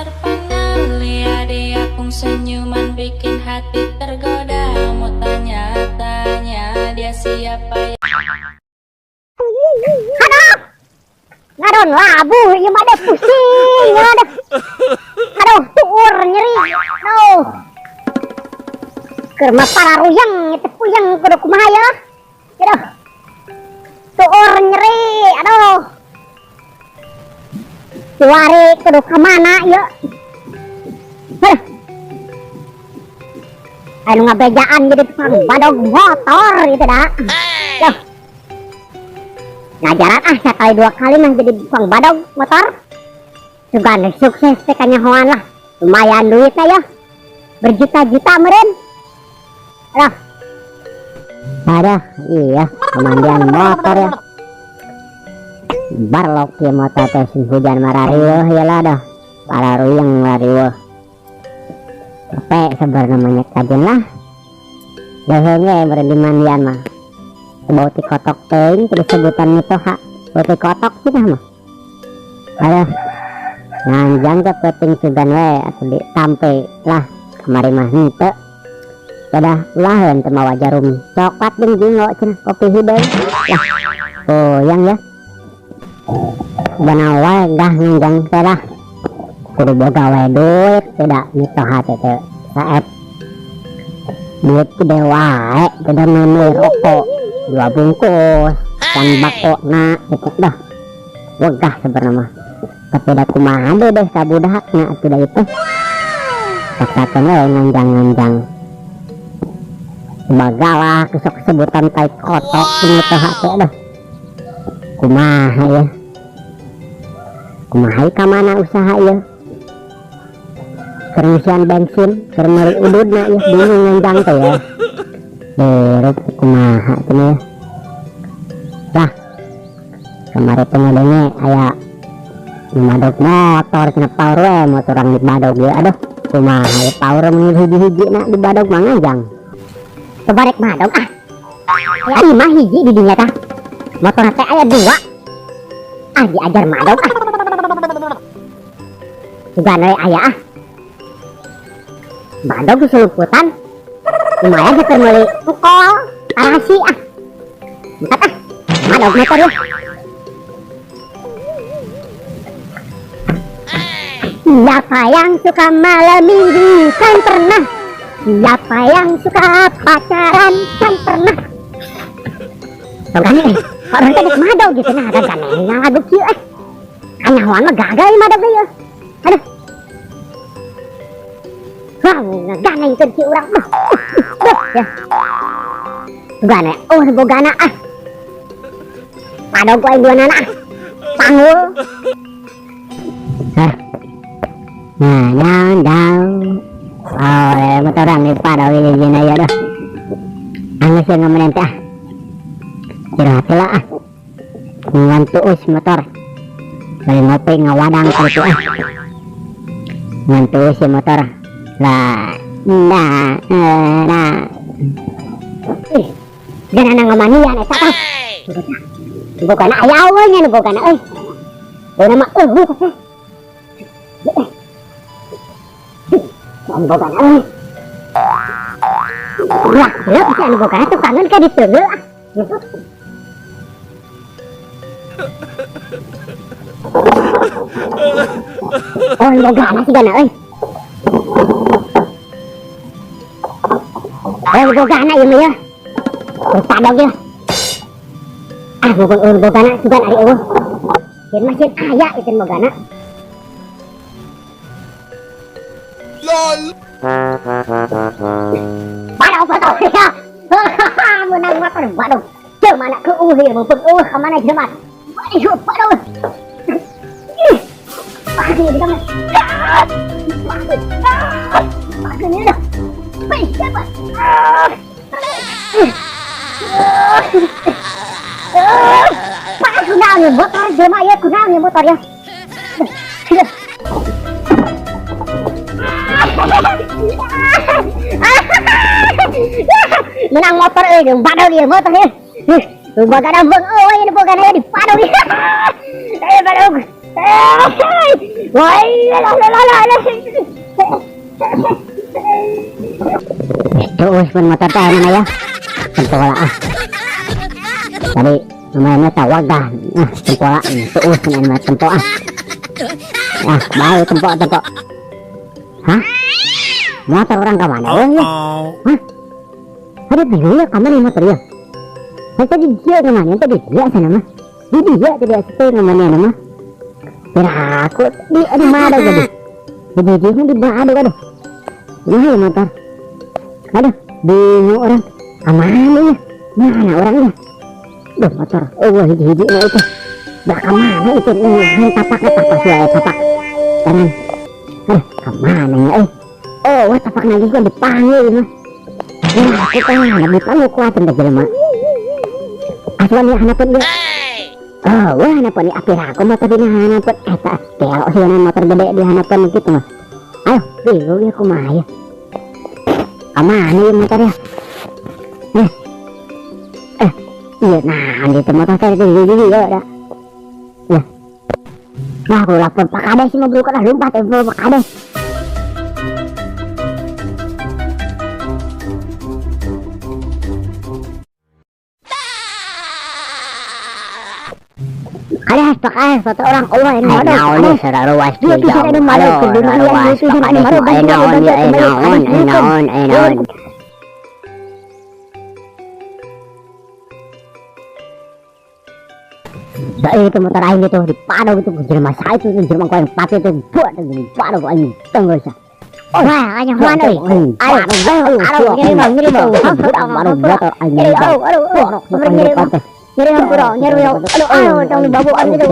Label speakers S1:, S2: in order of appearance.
S1: terpana, lihat dia pun senyuman bikin hati tergoda. Mau tanya-tanya dia siapa ya?
S2: Aduh, ngadon labu, ya ada pusing, ada. Aduh, tuur nyeri, aduh. Kerma para ruyang, itu puyang kudu kumaha ya. Aduh, tuur nyeri, aduh. Suari kudu kemana ya? Aduh. Ayo ngabejaan jadi tukang badog motor gitu dah. Duh. Ngajaran sekali dua kali mah jadi tukang badog motor. Juga sukses tekannya hoan lah. Lumayan duitnya ya. Berjuta-juta meren. Aduh. Ada iya pemandian motor ya. Barlok ya motor teh hujan marariweuh ya lah dah. Pararuyang marariweuh. Capek sabar namanya kajen lah. Dahengnya meren di mandian mah. Bau ti kotok teuing terus sebutan mitoha. Bau ti kotok kita mah. Aduh. Nanjang ke peting sugan we atuh di sampai lah kemari mah henteu. Pada laheun teu mawa jarum coklat jeung jingo cenah kopi hideung. Lah. Oh yang ya. Bana wae dah nanjang teh dah. Kudu boga wae duit tidak mitoha teh teh saet. Duit gede wae kudu meuli rokok 2 bungkus kan bakona gitu dah. Wegah sebenarnya mah. Tapi da kumaha deh sabudakna atuh da itu. Katakan we nanjang-nanjang. Bagalah kesok sebutan tai kotok mitoha teh dah. Kumaha ya? Kumaha ka mana usaha ya? Kerisian bensin, kermeri ududna ya bingung nanjang teh ya. Berup kumaha cenah ya. Lah. Kemarin pengadenge aya madog motor cenah power we motoran di badog ya. Aduh, kumaha ya power mun hiji-hiji na di badog mah ngajang. Kebarek madog ah. Ya ieu mah hiji di dinya tah. Motor teh aya 2. Ah diajar madog ah. Juga we aya ah. Badog diselumputan. Lumayan sih meuli ukol arasi ah. Empat ah. Madog motor ya. Siapa yang suka malam minggu kan pernah. Siapa yang suka pacaran kan pernah. Togane orang teh madog gitu nah ada ganengan lagu kieu eh. Kanyahoan mah gagal madog deui. Aduh. Wah, ganeng ke si urang mah. Ya. Gana, oh bogana ah. Padog ku aing duanana ah. Panggul. Hah. Nah, nyandang. Oh, motoran di padog ini ya dah. Anggeus yang ngamenen teh ah. Istirahat lah ah. Ngantu us motor. Bari ngopi ngawadang kitu ah. Ngantu us motor. Lah, nah. Ih, jangan ngamanian eta tah. Bogana aya euy nya bogana euy. Bogana mah eueuh teh. Bogana euy. Lah, leuh bisa anu bogana tuh kangen ka diteuleu ah. Oh, bogana sih gana euy. Oh, bogana ieu mah ya. Padog ya. Ah, bogana sugan ari eueuh. Yen mah ceun aya iteun bogana. LOL. Padog ya. Menang motor padog. Ceu mana ke ieu mumpung ka mana jemat. Aduh, padog. Pagi kita mah. Pagi ni dah. Baik, siapa? Pak kunaon motor jelema ieu kunaon motor ya. Menang motor euy jeung badog ieu motor ya. Bogana beung euy ini bogana di padog. Badog. Woi, terus pun motor teh mana ya? Tempola ah. Tadi namanya tawagan. Nah, tempola terus namanya tempo ah. Ah, baik tempo. Hah? Motor orang ke mana ya? Hah? Ada bingung ya kamu nih motor ya? Tadi dia kemana? Tadi dia sana mah. Dia tadi asal kemana nama? Ya aku di mana jadi? Jadi dia di mana aduh. Nah ya motor. Aduh, bingung orang. Kemana ya? Mana orangnya? Duh motor. Oh hiji-hijinya itu. Dah kemana itu? Tapak suai tapak. Jangan. Aduh, kemana ya? Oh, tapak lagi gua dipanggil mah. Ya, aku kan dipanggil kuatin ke jelema. Aslan ya hanapun dia. Oh, wah hanapun ya akhir aku motor di hanapun. Eta, kalau sih motor gede di hanapun gitu mah. Ayo, bingung ya kumaha ya. Kemana ya motor ya? Iya, nah gitu motor saya itu ya. Ya. Nah, aku lapor Pak Kades sih mobil kok lompat Pak Kades. Ada Pak Kades, foto orang Allah ini ada. Naon saudara ruas dia bisa ada malu ke dunia yang itu ada malu naon. Itu motor aing itu di pado itu jelema saya itu jelema kau yang pati itu buat di pado aing tenggelam sah. Oh, aing mana euy? Aduh, nyeri bang, aduh buat aing. Nyeri hampura, nyeri. Aduh, tong babu aing itu.